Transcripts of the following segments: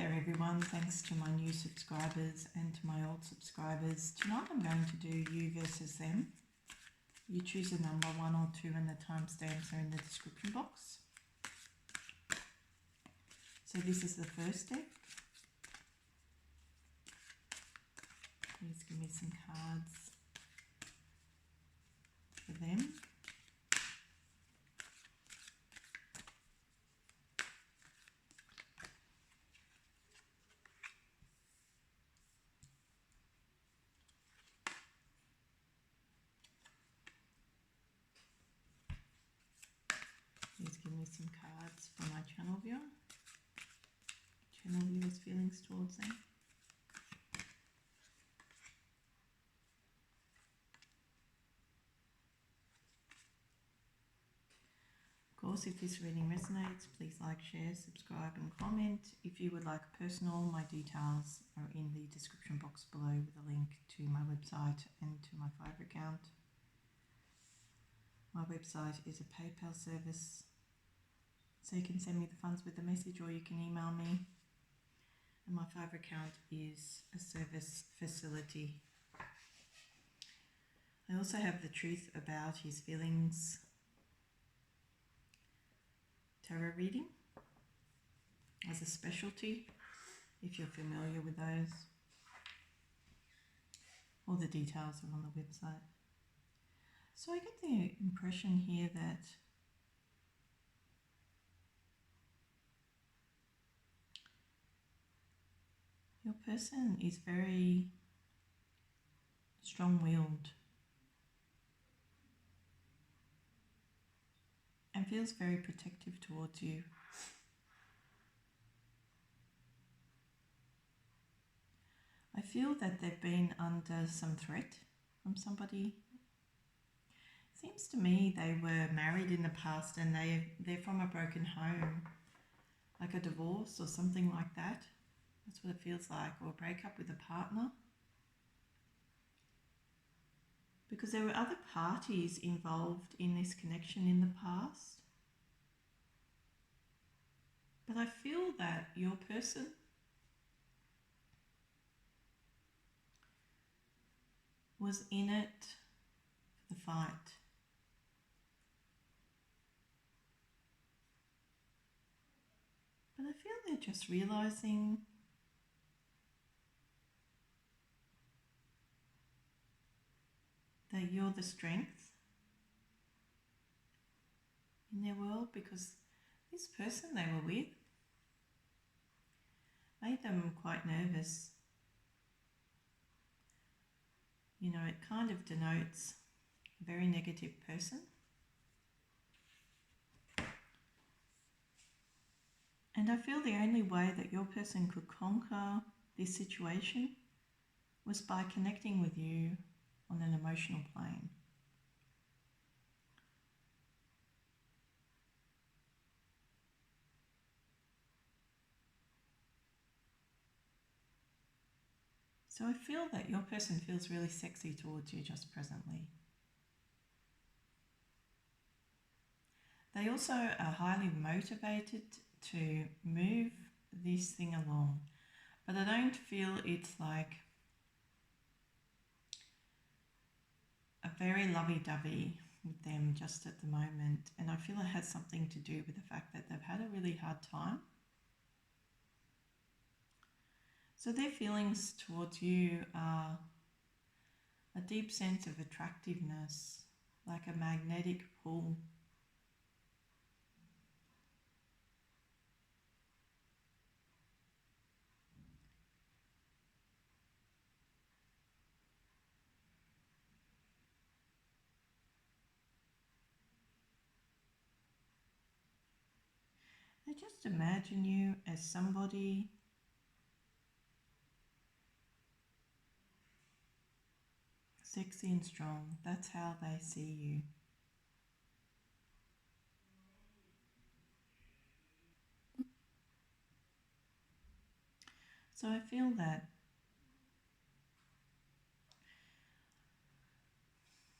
there everyone, thanks to my new subscribers and to my old subscribers. Tonight I'm going to do you versus them. You choose a number 1 or 2 and the timestamps are in the description box. So this is the first deck. Please give me some cards for them. Please give me some cards for my channel viewer. Channel viewer's feelings towards them. Of course, if this reading resonates, please like, share, subscribe and comment. If you would like personal, my details are in the description box below with a link to my website and to my Fiverr account. My website is a PayPal service, so you can send me the funds with a message or you can email me. And my Fiverr account is a service facility. I also have the truth about his feelings tarot reading as a specialty, if you're familiar with those. All the details are on the website. So I get the impression here that your person is very strong-willed and feels very protective towards you. I feel that they've been under some threat from somebody. Seems to me they were married in the past and they're from a broken home, like a divorce or something like that. That's what it feels like, or a breakup with a partner. Because there were other parties involved in this connection in the past. But I feel that your person was in it for the fight. But I feel they're just realizing that you're the strength in their world, because this person they were with made them quite nervous. You know, it kind of denotes a very negative person. And I feel the only way that your person could conquer this situation was by connecting with you on an emotional plane. So I feel that your person feels really sexy towards you just presently. They also are highly motivated to move this thing along, but I don't feel it's like a very lovey-dovey with them just at the moment, and I feel it has something to do with the fact that they've had a really hard time. So their feelings towards you are a deep sense of attractiveness, like a magnetic pull. They just imagine you as somebody sexy and strong. That's how they see you. So I feel that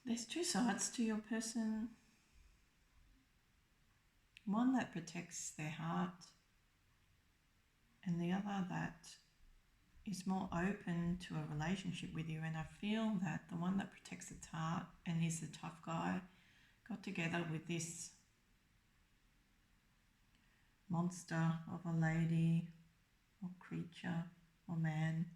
there's two sides to your person. One that protects their heart and the other that is more open to a relationship with you. And I feel that the one that protects its heart and is the tough guy got together with this monster of a lady or creature or man.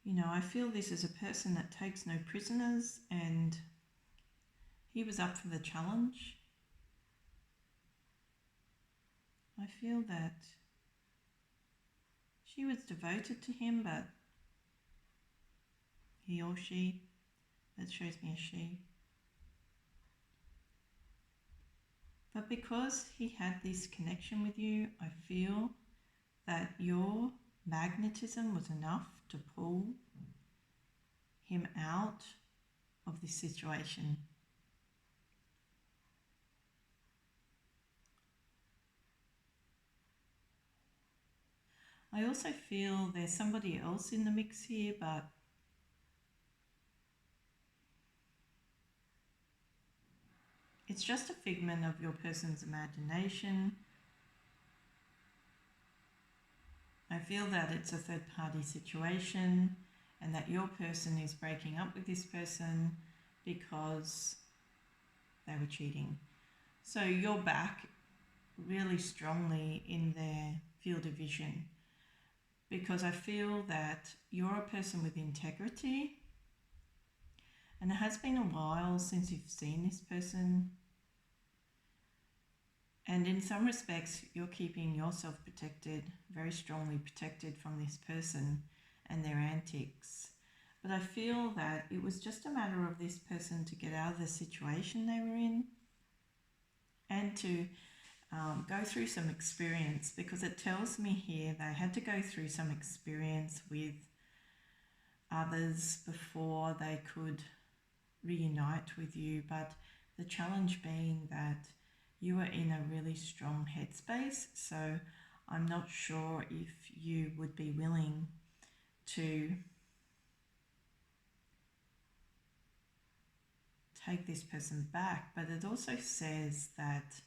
You know, I feel this is a person that takes no prisoners, and he was up for the challenge. I feel that she was devoted to him, but he or she, that shows me a she. But because he had this connection with you, I feel that your magnetism was enough to pull him out of this situation. I also feel there's somebody else in the mix here, but it's just a figment of your person's imagination. I feel that it's a third party situation and that your person is breaking up with this person because they were cheating. So you're back really strongly in their field of vision, because I feel that you're a person with integrity, and it has been a while since you've seen this person. And in some respects, you're keeping yourself protected, very strongly protected from this person and their antics. But I feel that it was just a matter of this person to get out of the situation they were in and to go through some experience, because it tells me here they had to go through some experience with others before they could reunite with you. But the challenge being that you are in a really strong headspace, so I'm not sure if you would be willing to take this person back. But it also says that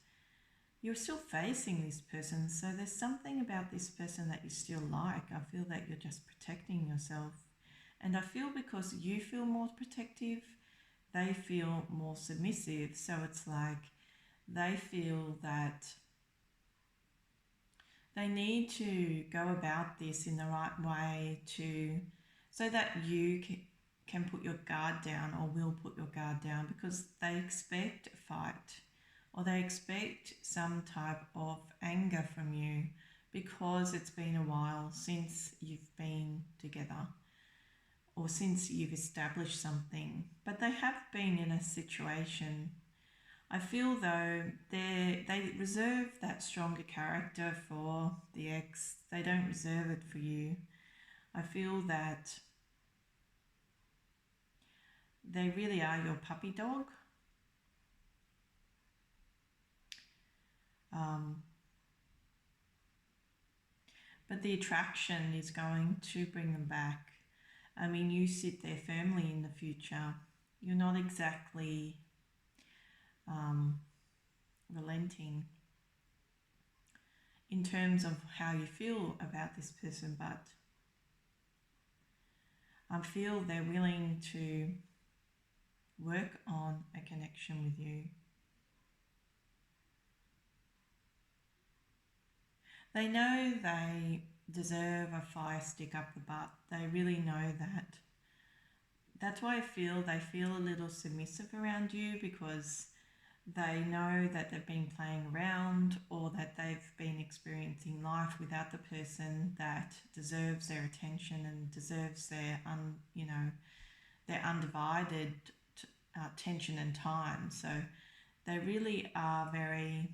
you're still facing this person, so there's something about this person that you still like. I feel that you're just protecting yourself, and I feel because you feel more protective, they feel more submissive. So it's like they feel that they need to go about this in the right way so that you can put your guard down, or will put your guard down, because they expect a fight, or they expect some type of anger from you because it's been a while since you've been together or since you've established something. But they have been in a situation. I feel though they reserve that stronger character for the ex. They don't reserve it for you. I feel that they really are your puppy dog. But the attraction is going to bring them back. I mean, you sit there firmly in the future. You're not exactly relenting in terms of how you feel about this person, but I feel they're willing to work on a connection with you. They know they deserve a fire stick up the butt. They really know that. That's why I feel they feel a little submissive around you, because they know that they've been playing around, or that they've been experiencing life without the person that deserves their attention and deserves their undivided attention and time. So they really are very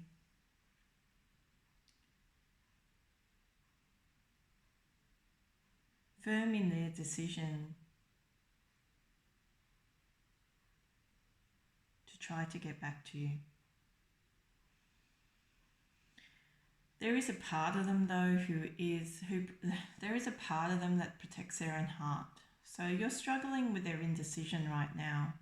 firm in their decision to try to get back to you. There is a part of them though there is a part of them that protects their own heart. So you're struggling with their indecision right now,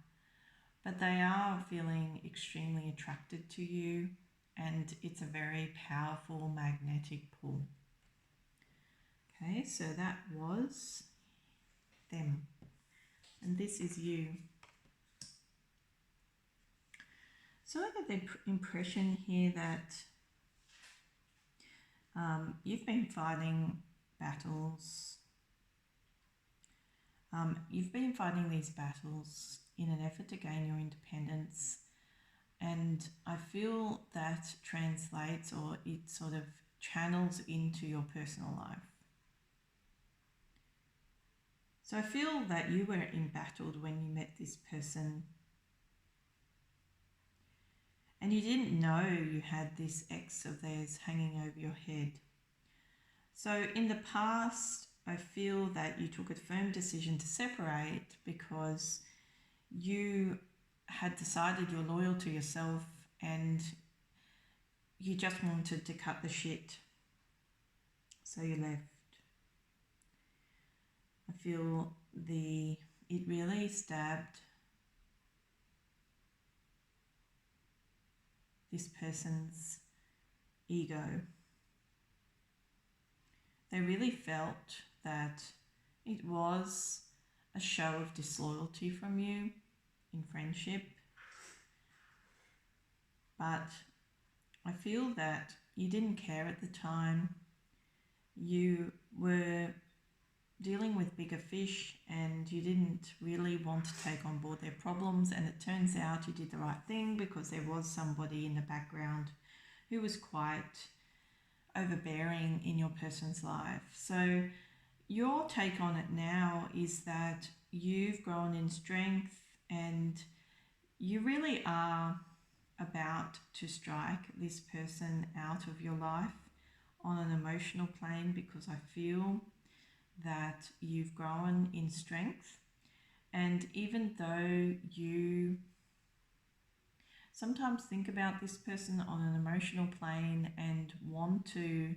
but they are feeling extremely attracted to you, and it's a very powerful magnetic pull. Okay, so that was them, and this is you. So I get the impression here that you've been fighting battles. You've been fighting these battles in an effort to gain your independence, and I feel that translates, or it sort of channels into your personal life. So I feel that you were embattled when you met this person, and you didn't know you had this ex of theirs hanging over your head. So in the past, I feel that you took a firm decision to separate because you had decided you're loyal to yourself and you just wanted to cut the shit. So you left. I feel it really stabbed this person's ego. They really felt that it was a show of disloyalty from you in friendship, but I feel that you didn't care at the time. You were dealing with bigger fish and you didn't really want to take on board their problems, and it turns out you did the right thing because there was somebody in the background who was quite overbearing in your person's life. So your take on it now is that you've grown in strength and you really are about to strike this person out of your life on an emotional plane, because I feel that you've grown in strength. And even though you sometimes think about this person on an emotional plane and want to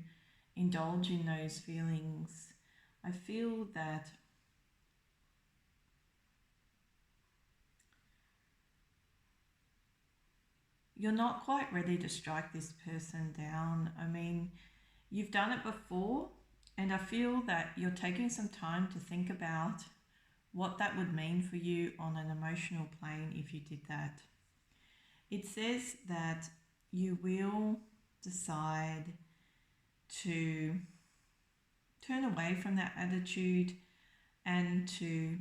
indulge in those feelings, I feel that you're not quite ready to strike this person down. I mean, you've done it before, and I feel that you're taking some time to think about what that would mean for you on an emotional plane if you did that. It says that you will decide to turn away from that attitude and to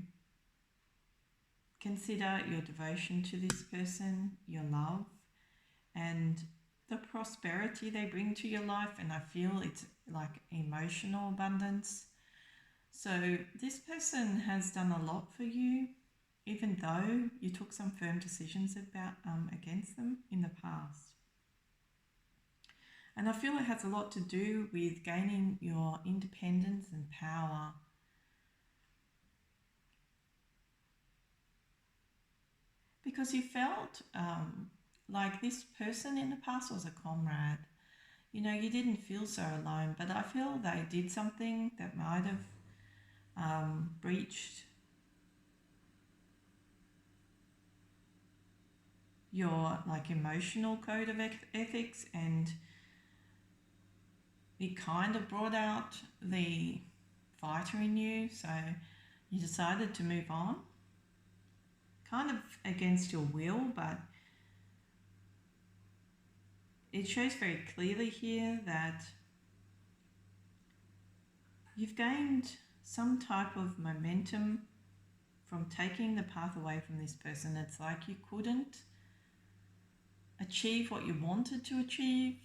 consider your devotion to this person, your love, and the prosperity they bring to your life. And I feel it's like emotional abundance. So this person has done a lot for you, even though you took some firm decisions against them in the past. And I feel it has a lot to do with gaining your independence and power. Because you felt like this person in the past was a comrade. You know, you didn't feel so alone, but I feel they did something that might have breached your like emotional code of ethics, and it kind of brought out the fighter in you. So you decided to move on, kind of against your will, but it shows very clearly here that you've gained some type of momentum from taking the path away from this person. It's like you couldn't achieve what you wanted to achieve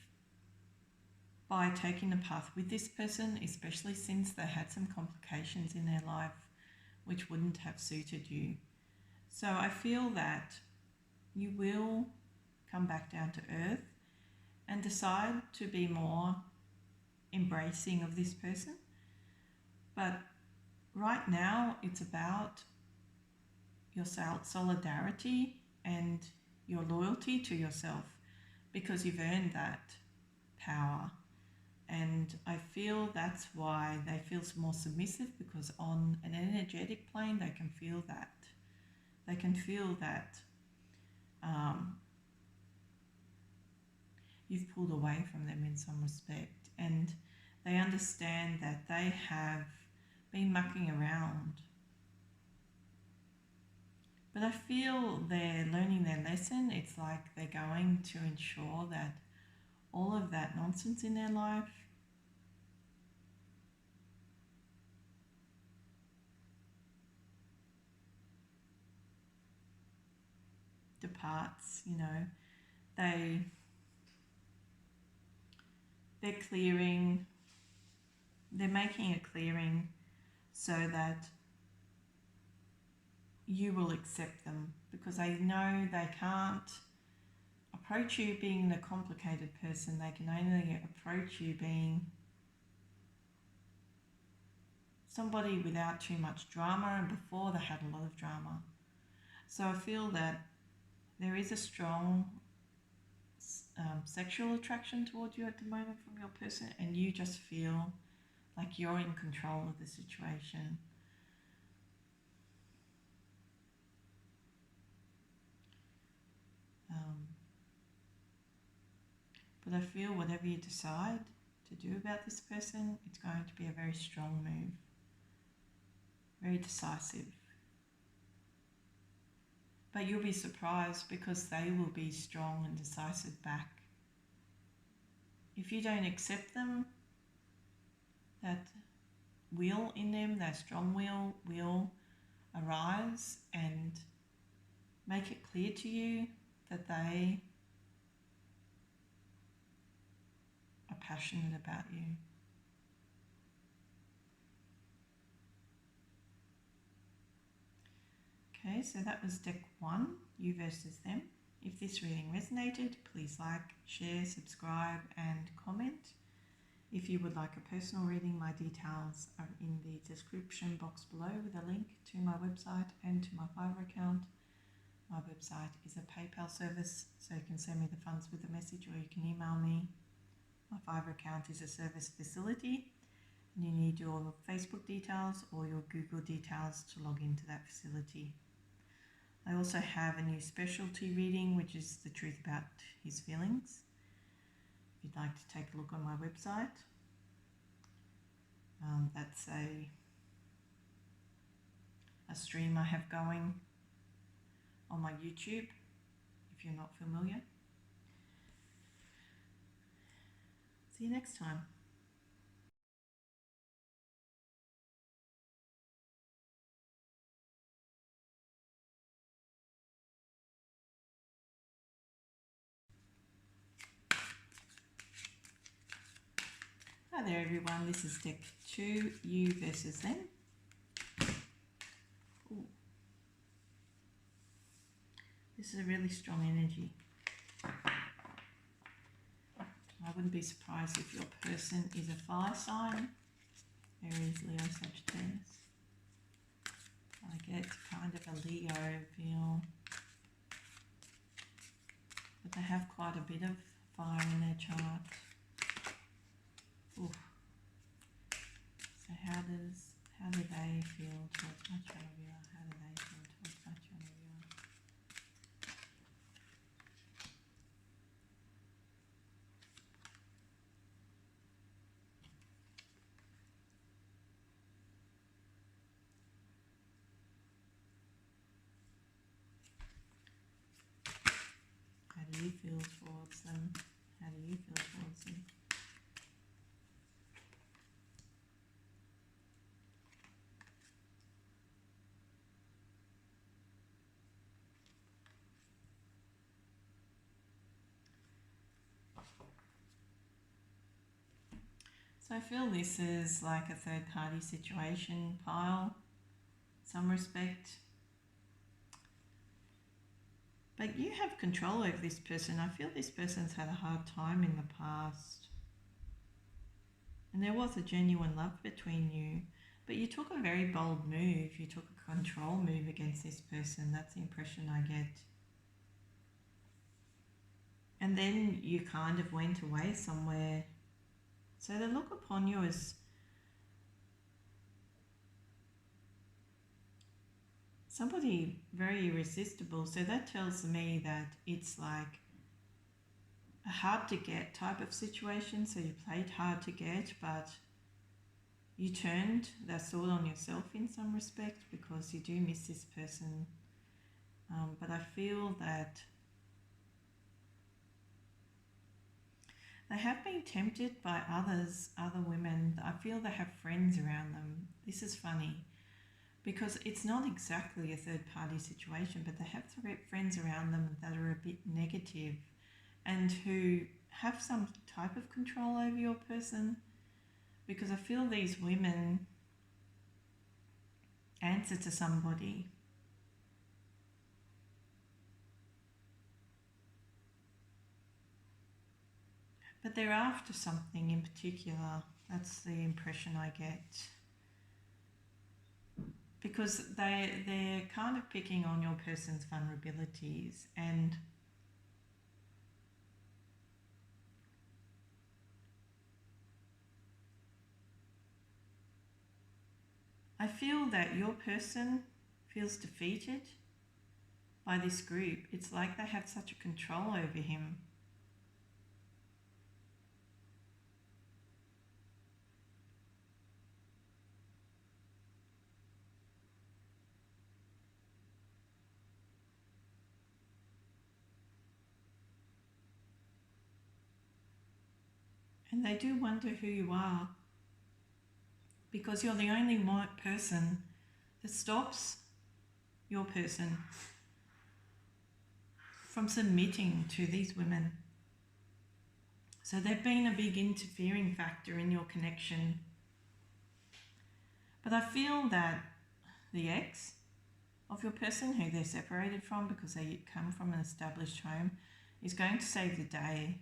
by taking the path with this person, especially since they had some complications in their life which wouldn't have suited you. So I feel that you will come back down to earth and decide to be more embracing of this person. But right now it's about your solidarity and your loyalty to yourself, because you've earned that power. And I feel that's why they feel more submissive, because on an energetic plane they can feel that. They can feel that you've pulled away from them in some respect, and they understand that they have been mucking around. But I feel they're learning their lesson. It's like they're going to ensure that all of that nonsense in their life departs. They're clearing, they're making a clearing so that you will accept them, because they know they can't approach you being the complicated person. They can only approach you being somebody without too much drama, and before they had a lot of drama. So I feel that there is a strong sexual attraction towards you at the moment from your person, and you just feel like you're in control of the situation. But I feel whatever you decide to do about this person, it's going to be a very strong move, very decisive. But you'll be surprised, because they will be strong and decisive back. If you don't accept them, that will in them, that strong will arise and make it clear to you that they are passionate about you. Okay, so that was deck 1, you versus them. If this reading resonated, please like, share, subscribe and comment. If you would like a personal reading, my details are in the description box below with a link to my website and to my Fiverr account. My website is a PayPal service, so you can send me the funds with a message, or you can email me. My Fiverr account is a service facility, and you need your Facebook details or your Google details to log into that facility. I also have a new specialty reading, which is the truth about his feelings. If you'd like to take a look on my website, that's a stream I have going on my YouTube, if you're not familiar. See you next time. Hi there everyone, this is deck 2, you versus them. Ooh. This is a really strong energy. I wouldn't be surprised if your person is a fire sign, Aries, Leo, Sagittarius. I get kind of a Leo feel, but they have quite a bit of fire in their chart. Oof. So how do they feel towards matrimonial viewer? How do they feel towards matrimonial viewer? How do you feel towards them? How do you feel towards them? So I feel this is like a third party situation, pile, some respect. But you have control over this person. I feel this person's had a hard time in the past. And there was a genuine love between you. But you took a very bold move. You took a control move against this person. That's the impression I get. And then you kind of went away somewhere. So they look upon you as somebody very irresistible. So that tells me that it's like a hard to get type of situation. So you played hard to get, but you turned that sword on yourself in some respect because you do miss this person. But I feel that they have been tempted by other women. I feel they have friends around them. This is funny because it's not exactly a third party situation, but they have friends around them that are a bit negative and who have some type of control over your person, because I feel these women answer to somebody. But they're after something in particular. That's the impression I get. Because they're kind of picking on your person's vulnerabilities, and I feel that your person feels defeated by this group. It's like they have such a control over him. And they do wonder who you are, because you're the only white person that stops your person from submitting to these women. So they've been a big interfering factor in your connection. But I feel that the ex of your person, who they're separated from because they come from an established home, is going to save the day,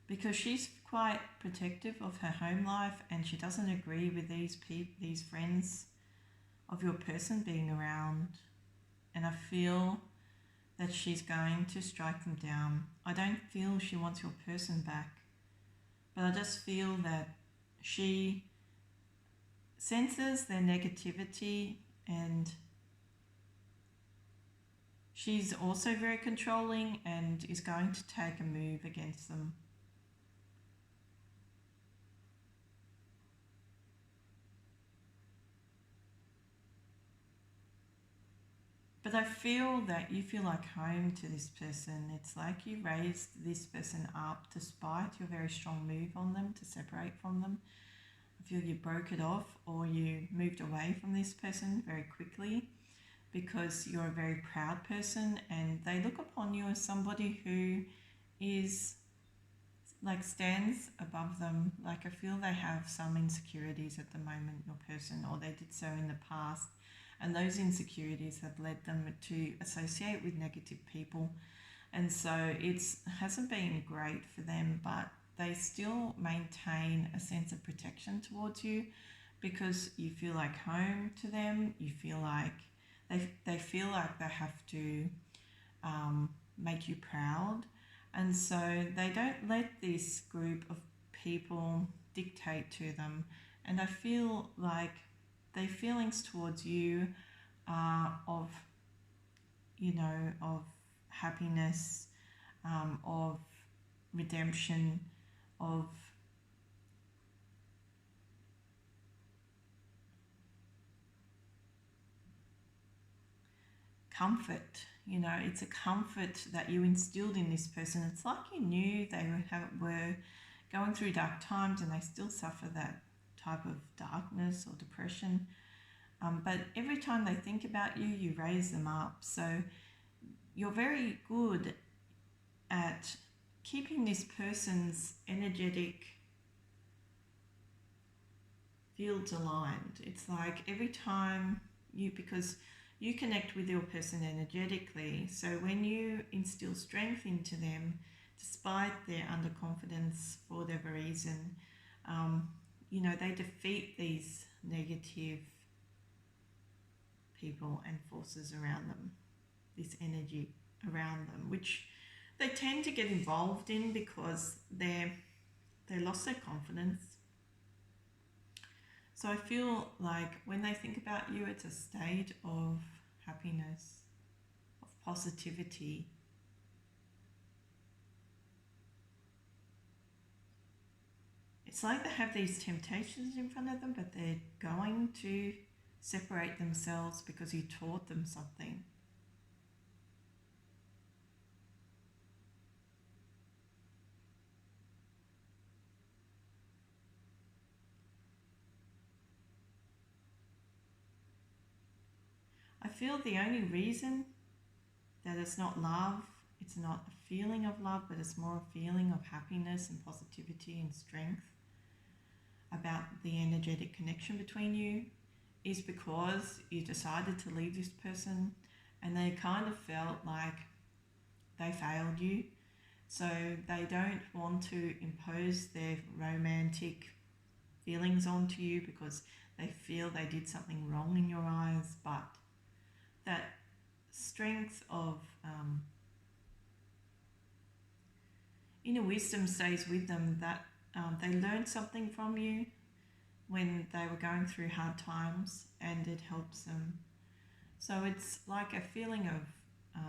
because she's quite protective of her home life and she doesn't agree with these friends of your person being around. And I feel that she's going to strike them down. I don't feel she wants your person back, but I just feel that she senses their negativity, and she's also very controlling and is going to take a move against them. But I feel that you feel like home to this person. It's like you raised this person up despite your very strong move on them to separate from them. I feel you broke it off, or you moved away from this person very quickly because you're a very proud person, and they look upon you as somebody who is like stands above them. Like I feel they have some insecurities at the moment, your person, or they did so in the past, and those insecurities have led them to associate with negative people, and so it hasn't been great for them, but they still maintain a sense of protection towards you because you feel like home to them. You feel like they feel like they have to make you proud, and so they don't let this group of people dictate to them. And I feel like their feelings towards you are of, of happiness, of redemption, of comfort. It's a comfort that you instilled in this person. It's like you knew they were going through dark times, and they still suffer that type of darkness or depression. But every time they think about you, you raise them up. So you're very good at keeping this person's energetic fields aligned. It's like every time because you connect with your person energetically, so when you instill strength into them, despite their underconfidence for whatever reason, they defeat these negative people and forces around them, this energy around them, which they tend to get involved in because they lost their confidence. So I feel like when they think about you, it's a state of happiness, of positivity. It's like they have these temptations in front of them, but they're going to separate themselves because you taught them something. I feel the only reason that it's not love, it's not a feeling of love, but it's more a feeling of happiness and positivity and strength about the energetic connection between you, is because you decided to leave this person and they kind of felt like they failed you. So they don't want to impose their romantic feelings onto you because they feel they did something wrong in your eyes, but that strength of inner wisdom stays with them, that they learned something from you when they were going through hard times and it helps them. So it's like a feeling of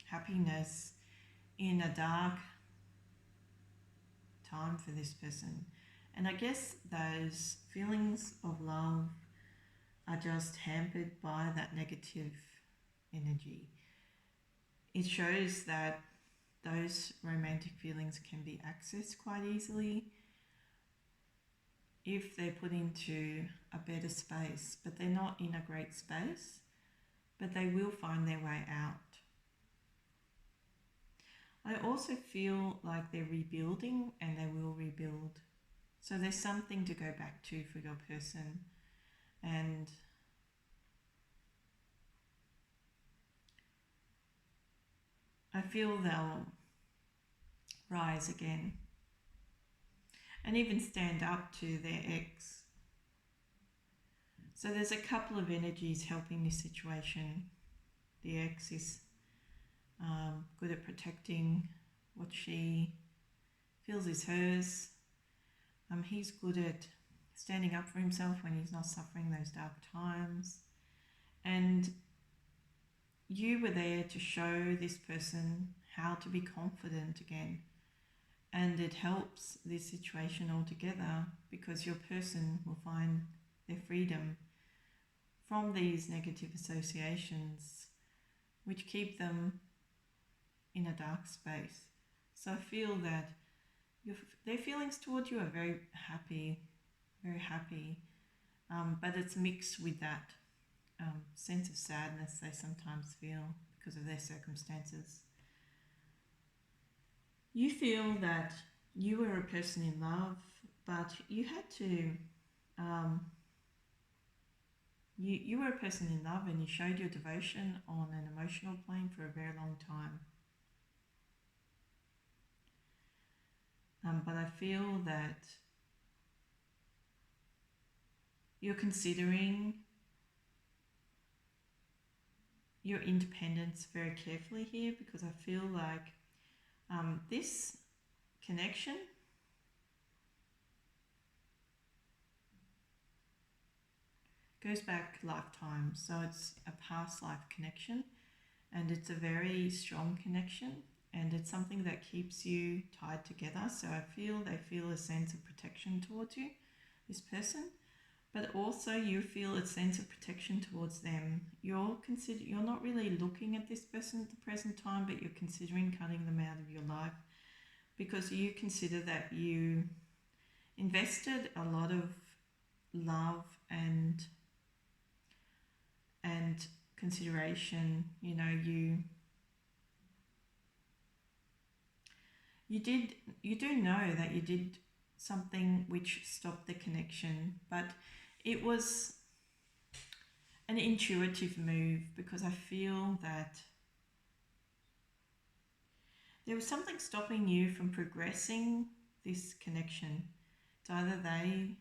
happiness in a dark time for this person. And I guess those feelings of love are just hampered by that negative energy. It shows that those romantic feelings can be accessed quite easily if they're put into a better space, but they're not in a great space, but they will find their way out. I also feel like they're rebuilding and they will rebuild. So there's something to go back to for your person, and I feel they'll rise again and even stand up to their ex. So there's a couple of energies helping this situation. The ex is good at protecting what she feels is hers. He's good at standing up for himself when he's not suffering those dark times. And you were there to show this person how to be confident again. And it helps this situation altogether because your person will find their freedom from these negative associations which keep them in a dark space. So I feel that their feelings towards you are very happy, but it's mixed with that sense of sadness they sometimes feel because of their circumstances. You feel that you were a person in love, but you had to, you were a person in love and you showed your devotion on an emotional plane for a very long time. But I feel that you're considering your independence very carefully here because I feel like this connection goes back lifetimes. So it's a past life connection and it's a very strong connection and it's something that keeps you tied together. So I feel they feel a sense of protection towards you, this person, but also you feel a sense of protection towards them. You're not really looking at this person at the present time, but you're considering cutting them out of your life because you consider that you invested a lot of love and consideration. You know, you do know that you did something which stopped the connection, but it was an intuitive move because I feel that there was something stopping you from progressing this connection. It's either they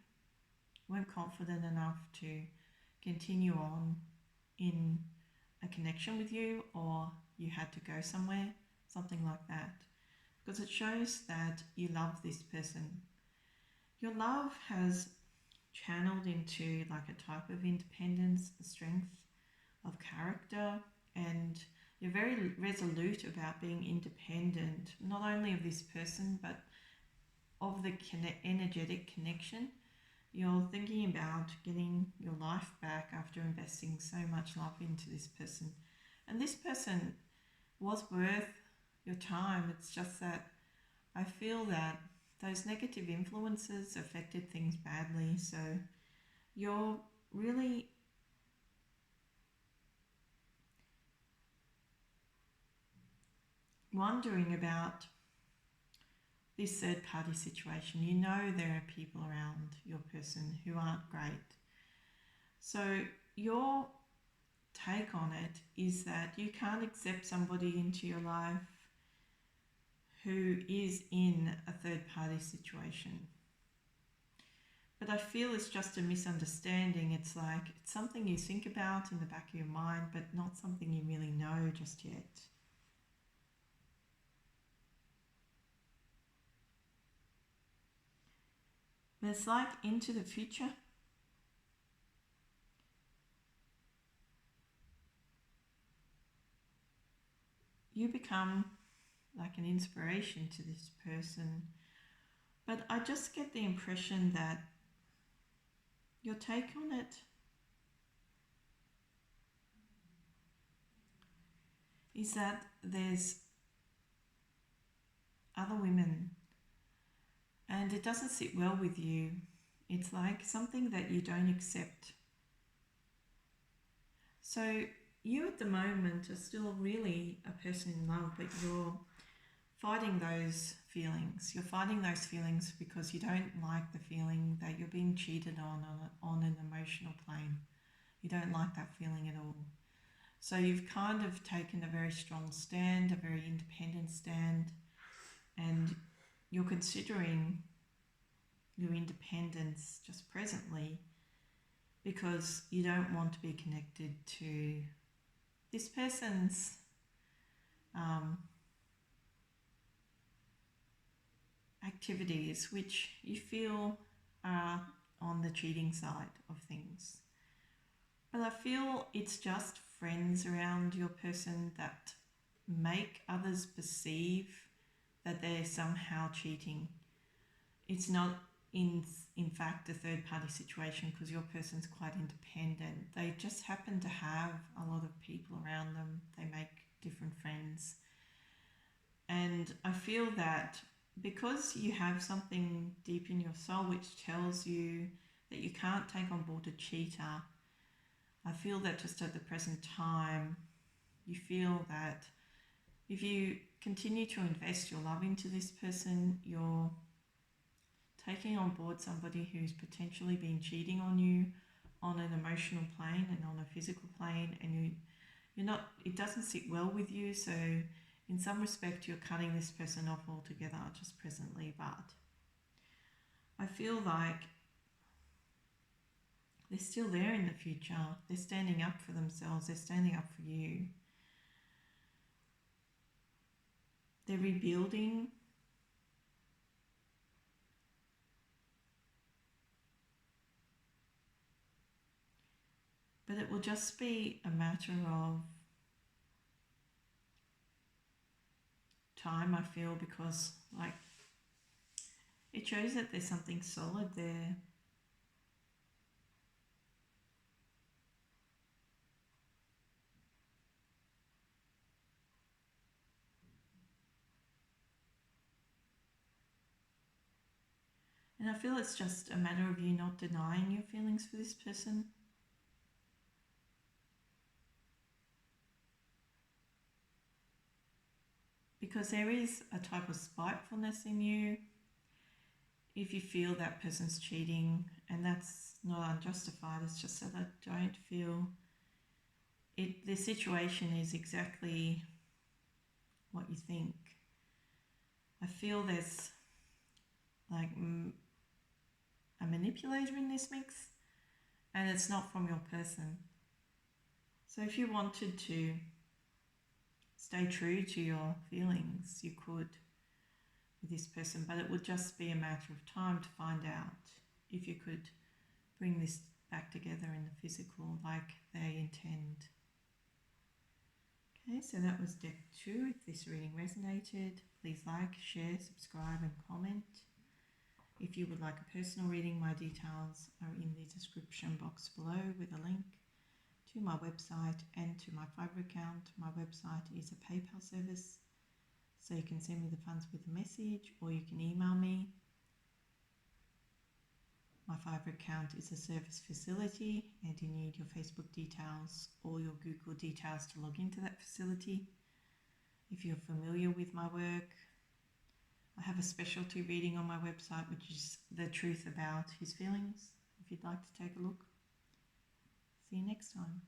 weren't confident enough to continue on in a connection with you, or you had to go somewhere, something like that. Because it shows that you love this person. Your love has channeled into like a type of independence, a strength of character, and you're very resolute about being independent, not only of this person, but of the energetic connection. You're thinking about getting your life back after investing so much love into this person. And this person was worth your time. It's just that I feel that those negative influences affected things badly. So you're really wondering about this third party situation. You know there are people around your person who aren't great. So your take on it is that you can't accept somebody into your life who is in a third party situation. But I feel it's just a misunderstanding. It's like it's something you think about in the back of your mind, but not something you really know just yet. But it's like into the future. You become like an inspiration to this person. But I just get the impression that your take on it is that there's other women and it doesn't sit well with you. It's like something that you don't accept. So you at the moment are still really a person in love, but you're fighting those feelings. You're fighting those feelings because you don't like the feeling that you're being cheated on an emotional plane. You don't like that feeling at all. So you've kind of taken a very strong stand, a very independent stand, and you're considering your independence just presently because you don't want to be connected to this person's activities, which you feel are on the cheating side of things. But I feel it's just friends around your person that make others perceive that they're somehow cheating. It's not in fact a third party situation because your person's quite independent. They just happen to have a lot of people around them. They make different friends. And I feel that because you have something deep in your soul which tells you that you can't take on board a cheater, I feel that just at the present time, you feel that if you continue to invest your love into this person, you're taking on board somebody who's potentially been cheating on you on an emotional plane and on a physical plane, and you're not, it doesn't sit well with you. So in some respect, you're cutting this person off altogether just presently, but I feel like they're still there in the future. They're standing up for themselves. They're standing up for you. They're rebuilding. But it will just be a matter of time, I feel, because like it shows that there's something solid there. And I feel it's just a matter of you not denying your feelings for this person. Because there is a type of spitefulness in you if you feel that person's cheating, and that's not unjustified. It's just that I don't feel it. The situation is exactly what you think. I feel there's like a manipulator in this mix, and it's not from your person. So if you wanted to stay true to your feelings, you could with this person, but it would just be a matter of time to find out if you could bring this back together in the physical like they intend. Okay, so that was deck 2. If this reading resonated, please like, share, subscribe and comment. If you would like a personal reading, my details are in the description box below with a link to my website and to my Fiverr account. My website is a PayPal service, so you can send me the funds with a message or you can email me. My Fiverr account is a service facility and you need your Facebook details or your Google details to log into that facility. If you're familiar with my work, I have a specialty reading on my website, which is the truth about his feelings, if you'd like to take a look. See you next time.